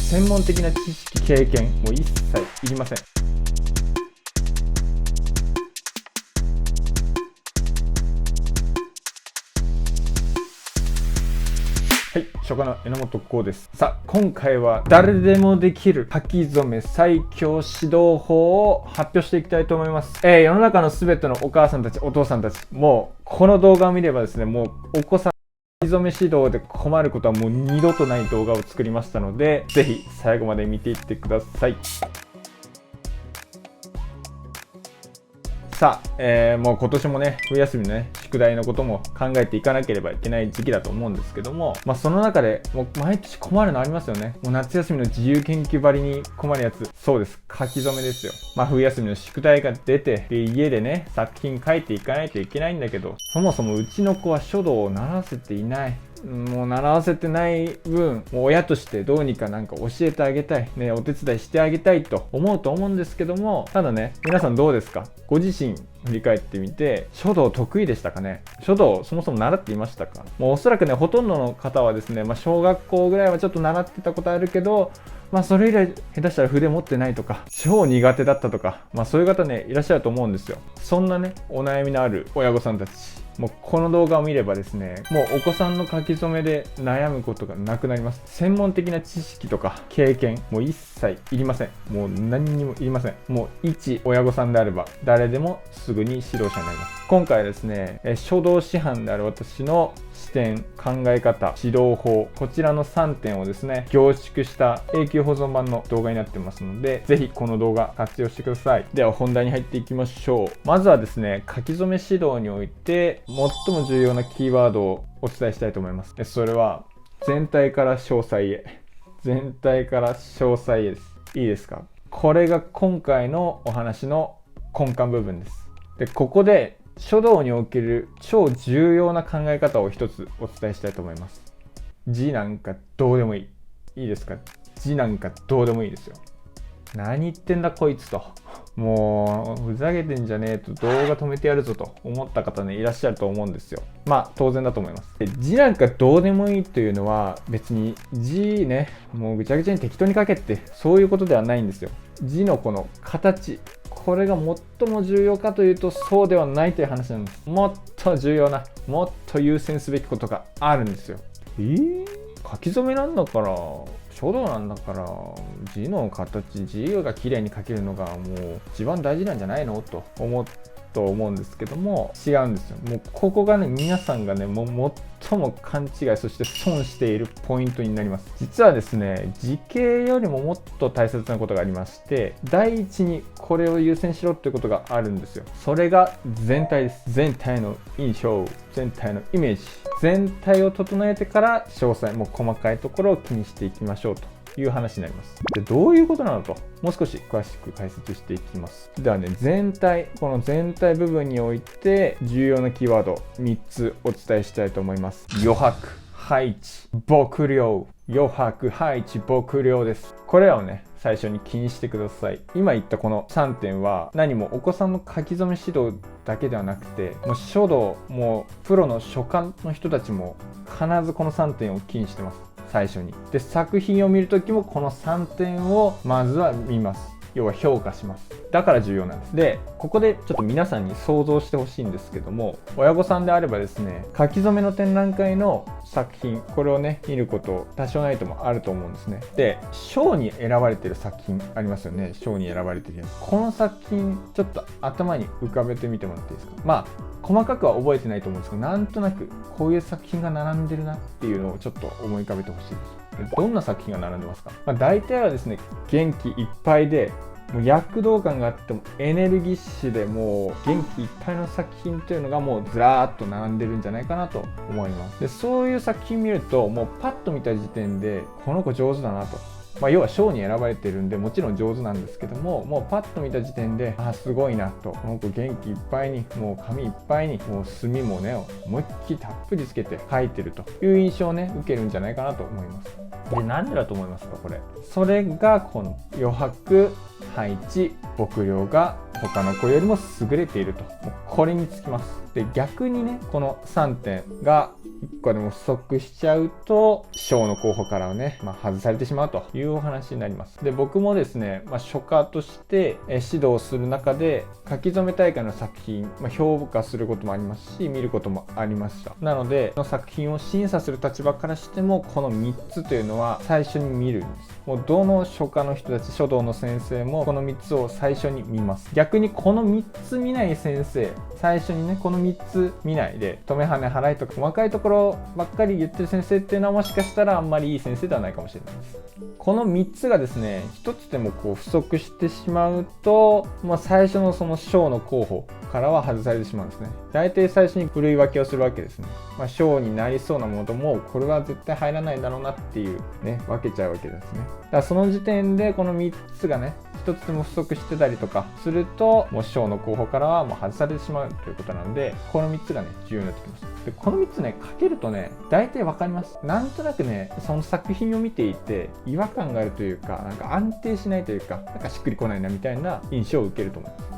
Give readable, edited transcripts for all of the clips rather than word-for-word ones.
専門的な知識、経験も一切いりません。はい、書家の榎本剛です。さあ、今回は誰でもできる書き初め最強指導法を発表していきたいと思います。世の中のすべてのお母さんたち、お父さんたち、もうこの動画を見ればですね、もうお子さん書き初め指導で困ることはもう二度とない動画を作りましたので、ぜひ最後まで見ていってください。さあ、もう今年もね、冬休みのね、宿題のことも考えていかなければいけない時期だと思うんですけども、その中でもう毎年困るのありますよね。もう夏休みの自由研究ばりに困るやつ。そうです。書き初めですよ。冬休みの宿題が出て、家でね、作品書いていかないといけないんだけど、そもそもうちの子は書道を習わせていない。もう習わせてない分、もう親としてどうにかなんか教えてあげたい、ね、お手伝いしてあげたいと思うと思うんですけども、ただね、皆さんどうですか？ご自身振り返ってみて、書道得意でしたかね？書道そもそも習っていましたか？もうおそらくね、ほとんどの方はですね、小学校ぐらいはちょっと習ってたことあるけど、それ以来下手したら筆持ってないとか、超苦手だったとか、そういう方ね、いらっしゃると思うんですよ。そんなね、お悩みのある親御さんたち、もうこの動画を見ればですね、もうお子さんの書き初めで悩むことがなくなります。専門的な知識とか経験、もう一切いりません。もう何にもいりません。もう一親御さんであれば誰でもすぐに指導者になります。今回はですね、書道師範である私の視点、考え方、指導法、こちらの3点をですね、凝縮した永久保存版の動画になってますので、ぜひこの動画活用してください。では本題に入っていきましょう。まずはですね、書き初め指導において最も重要なキーワードをお伝えしたいと思います。それは全体から詳細へ。全体から詳細へです。いいですか？これが今回のお話の根幹部分です。で、ここで書道における超重要な考え方を一つお伝えしたいと思います。字なんかどうでもいい。いいですか？字なんかどうでもいいですよ。何言ってんだこいつと。もうふざけてんじゃねえと、動画止めてやるぞと思った方ね、いらっしゃると思うんですよ。当然だと思います。で、字なんかどうでもいいというのは別に字ね、もうぐちゃぐちゃに適当に書けってそういうことではないんですよ。字のこの形、これが最も重要かというとそうではないという話なんです。もっと重要な、もっと優先すべきことがあるんですよ。書き初めなんだから書道なんだから字の形、字が綺麗に書けるのがもう一番大事なんじゃないのと思うんですけども、違うんですよ。もうここがね、皆さんがね、もう最も勘違い、そして損しているポイントになります。実はですね、字形よりももっと大切なことがありまして、第一にこれを優先しろっていうことがあるんですよ。それが全体です。全体の印象、全体のイメージ、全体を整えてから詳細、もう細かいところを気にしていきましょうという話になります。で、どういうことなのと、もう少し詳しく解説していきます。ではね、この全体部分において重要なキーワード3つお伝えしたいと思います。余白、配置、墨量。余白、配置、墨量です。これらをね、最初に気にしてください。今言ったこの3点は何もお子さんの書き初め指導だけではなくて、もう書道、もうプロの書家の人たちも必ずこの3点を気にしてます。最初に。で、作品を見るときもこの3点をまずは見ます。要は評価します。だから重要なんです。で、ここでちょっと皆さんに想像してほしいんですけども、親御さんであればですね、書き初めの展覧会の作品、これをね、見ること多少ないともあると思うんですね。で、賞に選ばれている作品ありますよね。賞に選ばれているやつ。この作品、ちょっと頭に浮かべてみてもらっていいですか？細かくは覚えてないと思うんですけど、なんとなくこういう作品が並んでるなっていうのをちょっと思い浮かべてほしいです。どんな作品が並んでますか？大体はですね、元気いっぱいで、もう躍動感があってもエネルギッシュでもう元気いっぱいの作品というのがもうずらーっと並んでるんじゃないかなと思います。で、そういう作品見るともうパッと見た時点でこの子上手だなと。要は賞に選ばれてるんでもちろん上手なんですけども、もうパッと見た時点ですごいなと、この子元気いっぱいに、もう紙いっぱいに、もう墨もね思いっきりたっぷりつけて書いてるという印象をね受けるんじゃないかなと思います。で、なんでだと思いますか？これ、それがこの余白、配置、墨量が他の子よりも優れていると、もうこれにつきます。で、逆にね、この3点が1個でも不足しちゃうと賞の候補からはね、外されてしまうというお話になります。で、僕もですね、書家として指導する中で書き初め大会の作品、評価することもありますし見ることもありました。なのでこの作品を審査する立場からしてもこの3つというのは最初に見るんです。もうどの書家の人たち、書道の先生もこの3つを最初に見ます。逆にこの3つ見ない先生、最初にねこの3つ見ないで止め跳ね払いとか細かいところばっかり言ってる先生っていうのはもしかしたらあんまりいい先生ではないかもしれないです。この3つがですね1つでも不足してしまうと、最初のその賞の候補からは外されてしまうんですね。大体最初にふるい分けをするわけですね。賞になりそうなものともこれは絶対入らないだろうなっていうね分けちゃうわけですね。だからその時点でこの3つがね1つでも不足してたりとかするともう賞の候補からはもう外されてしまうということなので、この3つがね重要になってきます。でこの3つね書けるとね大体分かります。なんとなくねその作品を見ていて違和感があるというか、なんか安定しないというか、なんかしっくりこないなみたいな印象を受けると思います。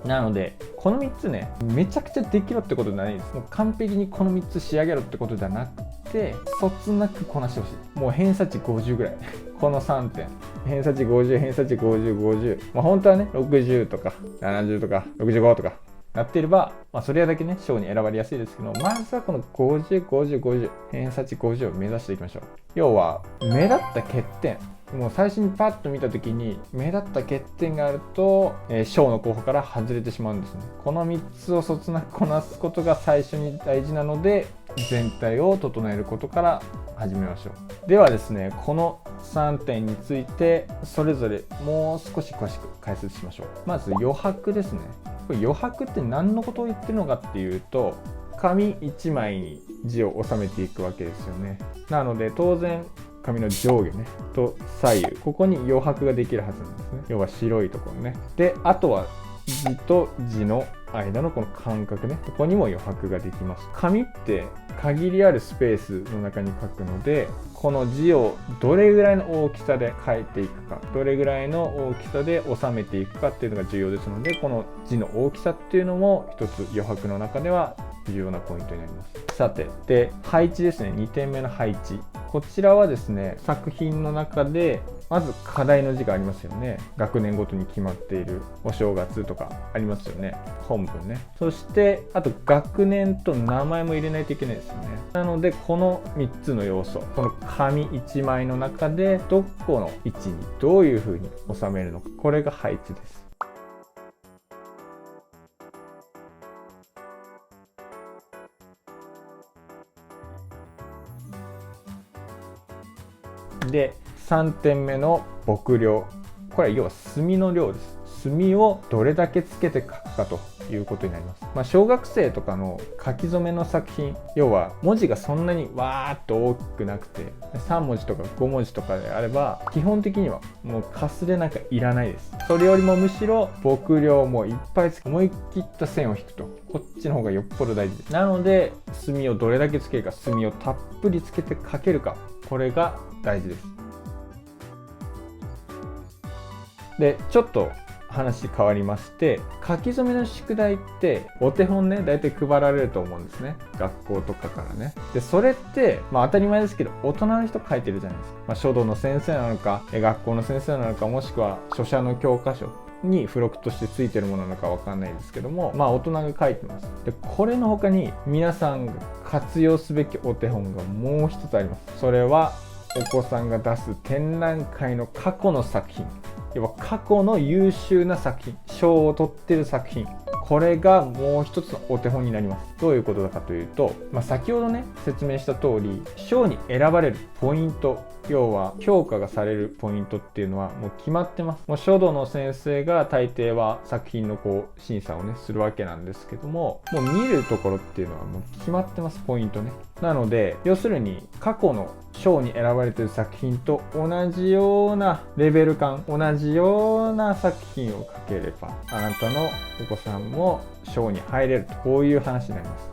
なのでこの3つねめちゃくちゃできろってことじゃないです。もう完璧にこの3つ仕上げろってことじゃなくて、そつなくこなしてほしい。もう偏差値50ぐらいこの3点、偏差値50、偏差値50、50、本当はね60とか70とか65とかやっていれば、それだけね賞に選ばれやすいですけど、まずはこの50、50、50、偏差値50を目指していきましょう。要は目立った欠点、もう最初にパッと見た時に目立った欠点があると賞の候補から外れてしまうんですね。この3つをそつなくこなすことが最初に大事なので、全体を整えることから始めましょう。ではですね、この3点についてそれぞれもう少し詳しく解説しましょう。まず余白ですね。これ余白って何のことを言ってるのかっていうと、紙1枚に字を収めていくわけですよね。なので当然紙の上下ねと左右、ここに余白ができるはずなんですね。要は白いところね。であとは字と字の間のこの間隔ね、ここにも余白ができます。紙って限りあるスペースの中に書くので、この字をどれぐらいの大きさで書いていくか、どれぐらいの大きさで収めていくかっていうのが重要ですので、この字の大きさっていうのも一つ余白の中では重要なポイントになります。さて、で配置ですね。2点目の配置、こちらはですね作品の中でまず課題の字がありますよね。学年ごとに決まっているお正月とかありますよね。本文ね。そしてあと学年と名前も入れないといけないですよね。なのでこの3つの要素、この紙1枚の中でどこの位置にどういう風に収めるのか、これが配置です。で3点目の墨量、これは要は墨の量です。墨をどれだけつけて書くかということになります。小学生とかの書き初めの作品、要は文字がそんなにわーっと大きくなくて3文字とか5文字とかであれば基本的にはもうかすれなんかいらないです。それよりもむしろ墨量もいっぱいつけ、思い切った線を引くとこっちの方がよっぽど大事です。なので墨をどれだけつけるか、墨をたっぷりつけて書けるか、これが大事です。でちょっと話変わりまして、書き初めの宿題ってお手本ね大体配られると思うんですね、学校とかからね。でそれって当たり前ですけど大人の人書いてるじゃないですか。書道の先生なのか学校の先生なのか、もしくは書写の教科書に付録としてついてるものなのかわかんないですけども、大人が書いてます。でこれの他に皆さんが活用すべきお手本がもう一つあります。それはお子さんが出す展覧会の過去の作品、要は過去の優秀な作品、賞を取ってる作品、これがもう一つのお手本になります。どういうことだかというと、先ほどね説明した通り、賞に選ばれるポイント、要は評価がされるポイントっていうのはもう決まってます。もう書道の先生が大抵は作品の審査をねするわけなんですけども、もう見るところっていうのはもう決まってます、ポイントね。なので要するに過去の賞に選ばれている作品と同じようなレベル感、同じような作品を書ければあなたのお子さんも賞に入れると、こういう話になります。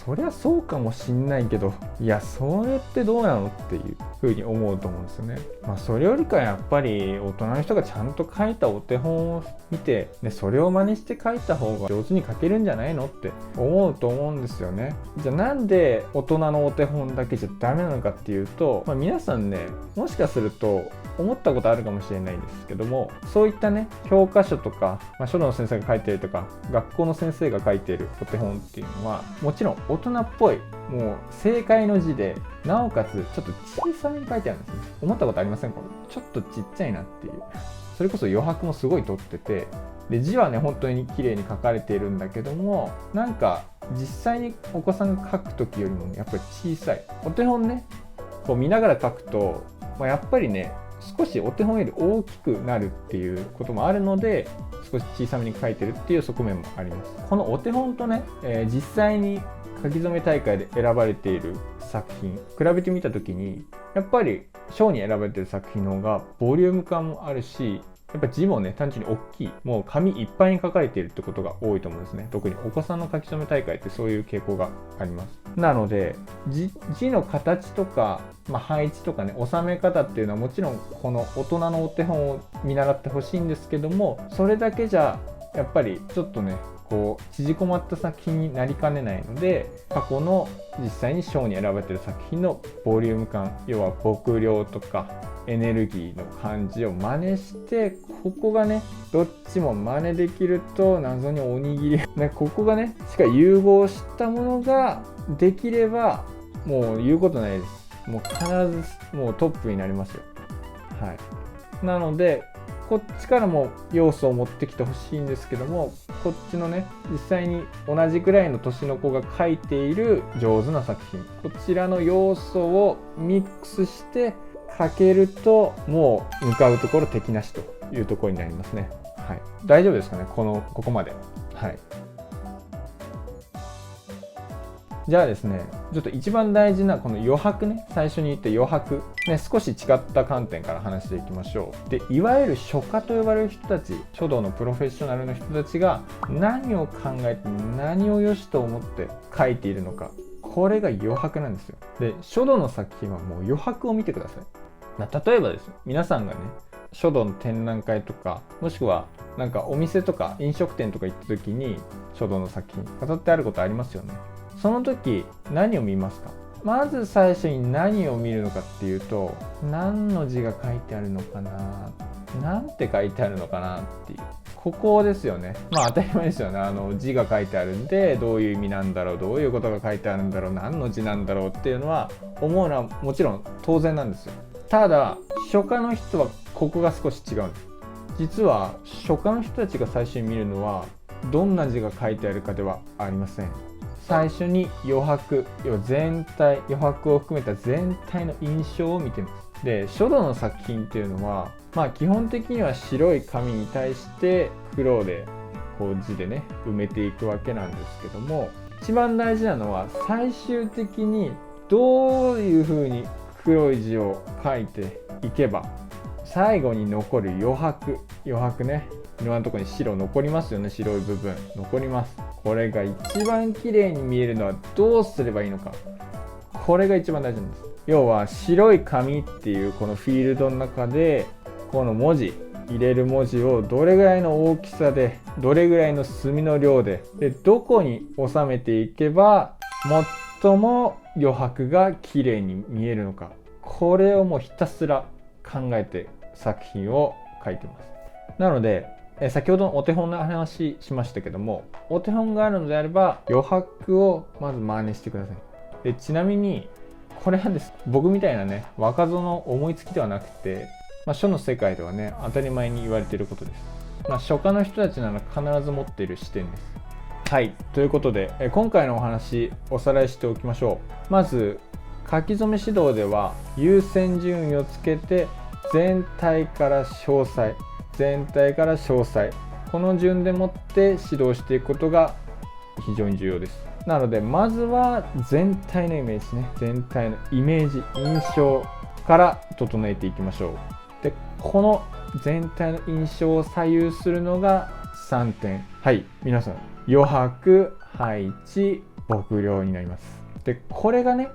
そりゃそうかもしんないけど、いやそれってどうなのっていう風に思うと思うんですよね。それよりかやっぱり大人の人がちゃんと書いたお手本を見て、それを真似して書いた方が上手に書けるんじゃないのって思うと思うんですよね。じゃあなんで大人のお手本だけじゃダメなのかっていうと、皆さんね、もしかすると思ったことあるかもしれないんですけども、そういったね教科書とか、書道の先生が書いてるとか学校の先生が書いているお手本っていうのはもちろん大人っぽい、もう正解の字で、なおかつちょっと小さめに書いてあるんですね。思ったことありませんか？ちょっとちっちゃいなっていう。それこそ余白もすごい取ってて、で字はね本当に綺麗に書かれているんだけども、なんか実際にお子さんが書く時よりも、やっぱり小さいお手本ね、こう見ながら書くと、やっぱりね少しお手本より大きくなるっていうこともあるので、少し小さめに書いてるっていう側面もあります。このお手本とね、実際に書き初め大会で選ばれている作品比べてみた時に、やっぱり賞に選ばれている作品の方がボリューム感もあるし、やっぱ字もね単純に大きい、もう紙いっぱいに書かれているってことが多いと思うんですね。特にお子さんの書き初め大会ってそういう傾向があります。なので字の形とか、配置とかね、収め方っていうのはもちろんこの大人のお手本を見習ってほしいんですけども、それだけじゃやっぱりちょっとねこう縮こまった作品になりかねないので、過去の実際に賞に選ばれている作品のボリューム感、要は墨量とかエネルギーの感じを真似して、ここがねどっちも真似できると謎におにぎりね、ここがねしっかり融合したものができれば、もう言うことないです。もう必ずもうトップになりますよ。はい。なのでこっちからも要素を持ってきてほしいんですけども、こっちのね実際に同じくらいの年の子が書いている上手な作品、こちらの要素をミックスして書けると、もう向かうところ敵なしというところになりますね。はい、大丈夫ですかね、ここまで。はい。じゃあですね、ちょっと一番大事なこの余白ね、最初に言った余白ね、少し違った観点から話していきましょう。で、いわゆる書家と呼ばれる人たち、書道のプロフェッショナルの人たちが何を考えて何を良しと思って書いているのか、これが余白なんですよ。で、書道の作品はもう余白を見てください。例えばですね、皆さんがね書道の展覧会とか、もしくはなんかお店とか飲食店とか行った時に書道の作品飾ってあることありますよね。その時何を見ますか？まず最初に何を見るのかっていうと、何の字が書いてあるのかな、なんて書いてあるのかなっていう、ここですよね。当たり前ですよね。字が書いてあるんで、どういう意味なんだろう、どういうことが書いてあるんだろう、何の字なんだろうっていうのは思うのはもちろん当然なんですよ。ただ書家の人はここが少し違うんです。実は書家の人たちが最初に見るのはどんな字が書いてあるかではありません。最初に余白、要は全体、余白を含めた全体の印象を見てます。で、書道の作品っていうのは、基本的には白い紙に対して黒でこう字でね埋めていくわけなんですけども、一番大事なのは最終的にどういうふうに黒い字を書いていけば最後に残る余白ね、いろんなところに白残りますよね。白い部分残ります。これが一番綺麗に見えるのはどうすればいいのか、これが一番大事なんです。要は白い紙っていうこのフィールドの中で、この文字入れる文字をどれぐらいの大きさで、どれぐらいの墨の量で、どこに収めていけば最も余白が綺麗に見えるのか、これをもうひたすら考えて作品を書いてます。なので先ほどのお手本の話しましたけども、お手本があるのであれば余白をまず真似してください。で、ちなみにこれはです、僕みたいなね若造の思いつきではなくて、書の世界ではね当たり前に言われていることです。書家の人たちなら必ず持っている視点です。はい、ということで今回のお話おさらいしておきましょう。まず書き初め指導では優先順位をつけて全体から詳細、この順でもって指導していくことが非常に重要です。なのでまずは全体のイメージね、全体のイメージ、印象から整えていきましょう。で、この全体の印象を左右するのが3点。はい、皆さん、余白、配置、墨量になります。で、これがね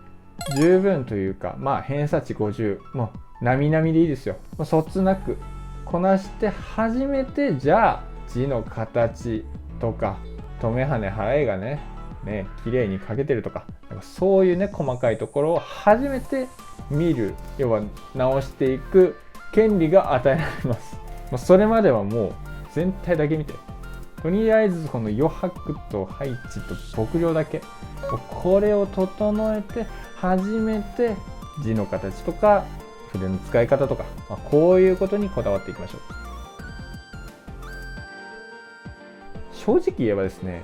十分というか、偏差値50、もう並々でいいですよ。そつなくこなして初めて、じゃあ字の形とか止め跳ね払いがね綺麗に書けてるとか、そういうね細かいところを初めて見る、要は直していく権利が与えられます。それまではもう全体だけ見て、とりあえずこの余白と配置と牧場だけ、これを整えて初めて字の形とか筆の使い方とか、こういうことにこだわっていきましょう。正直言えばですね、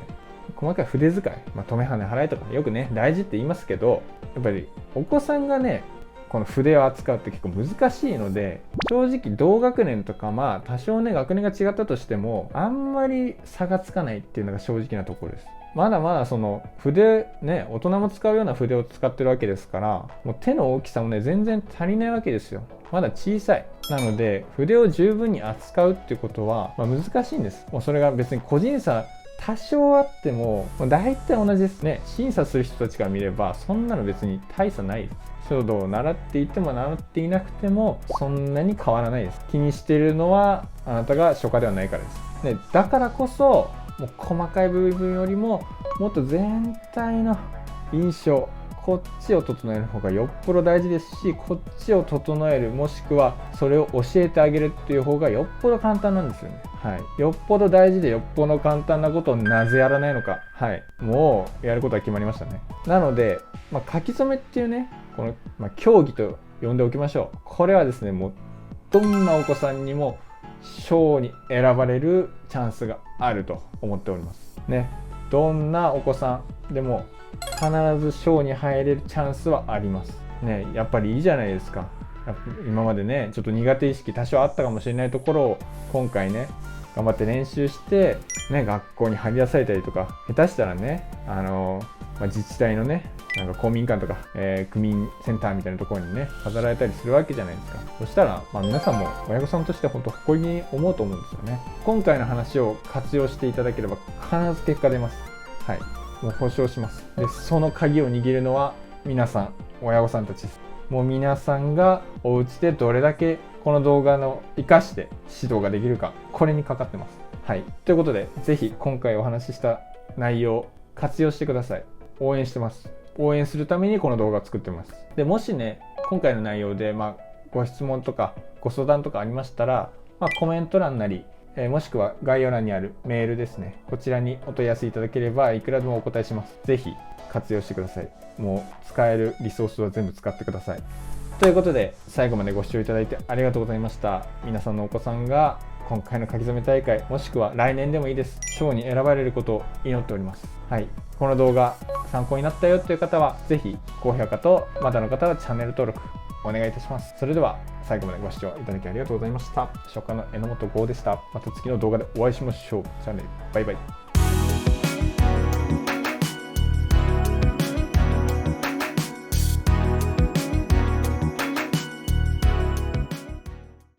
細かい筆使い、止め跳ね払いとかよくね大事って言いますけど、やっぱりお子さんがねこの筆を扱うって結構難しいので、正直同学年とか多少ね学年が違ったとしてもあんまり差がつかないっていうのが正直なところです。まだまだその筆ね、大人も使うような筆を使ってるわけですから、もう手の大きさもね全然足りないわけですよ。まだ小さい。なので筆を十分に扱うっていうことは、難しいんです。もうそれが別に個人差多少あっても大体同じですね。審査する人たちから見ればそんなの別に大差ないです。書道を習っていても習っていなくてもそんなに変わらないです。気にしているのはあなたが初夏ではないからです。でだからこそもう細かい部分よりももっと全体の印象、こっちを整える方がよっぽど大事ですし、こっちを整える、もしくはそれを教えてあげるっていう方がよっぽど簡単なんですよね。よっぽど大事でよっぽど簡単なことをなぜやらないのか、もうやることは決まりましたね。なので、書き初めっていうねこの、競技と呼んでおきましょう。これはですね、もうどんなお子さんにも賞に選ばれるチャンスがあると思っておりますね。どんなお子さんでも必ず賞に入れるチャンスはありますね。やっぱりいいじゃないですか。今までねちょっと苦手意識多少あったかもしれないところを今回ね頑張って練習してね、学校に張り出されたりとか、下手したらね自治体のねなんか公民館とか、区民センターみたいなところにね飾られたりするわけじゃないですか。そしたら、皆さんも親御さんとして本当誇りに思うと思うんですよね。今回の話を活用していただければ必ず結果出ます。もう保証します。でその鍵を握るのは皆さん、親御さんたちです。もう皆さんがお家でどれだけこの動画の生かして指導ができるか、これにかかってます。ということでぜひ今回お話しした内容活用してください。応援してます。応援するためにこの動画を作ってます。でもしね今回の内容でご質問とかご相談とかありましたら、コメント欄なり、もしくは概要欄にあるメールですね、こちらにお問い合わせいただければいくらでもお答えします。ぜひ活用してください。もう使えるリソースは全部使ってください。ということで最後までご視聴いただいてありがとうございました。皆さんのお子さんが今回の書き初め大会、もしくは来年でもいいです、賞に選ばれることを祈っております。この動画参考になったよという方はぜひ高評価と、まだの方はチャンネル登録お願いいたします。それでは最後までご視聴いただきありがとうございました。書家の榎本剛でした。また次の動画でお会いしましょう。じゃあね、バイバイ。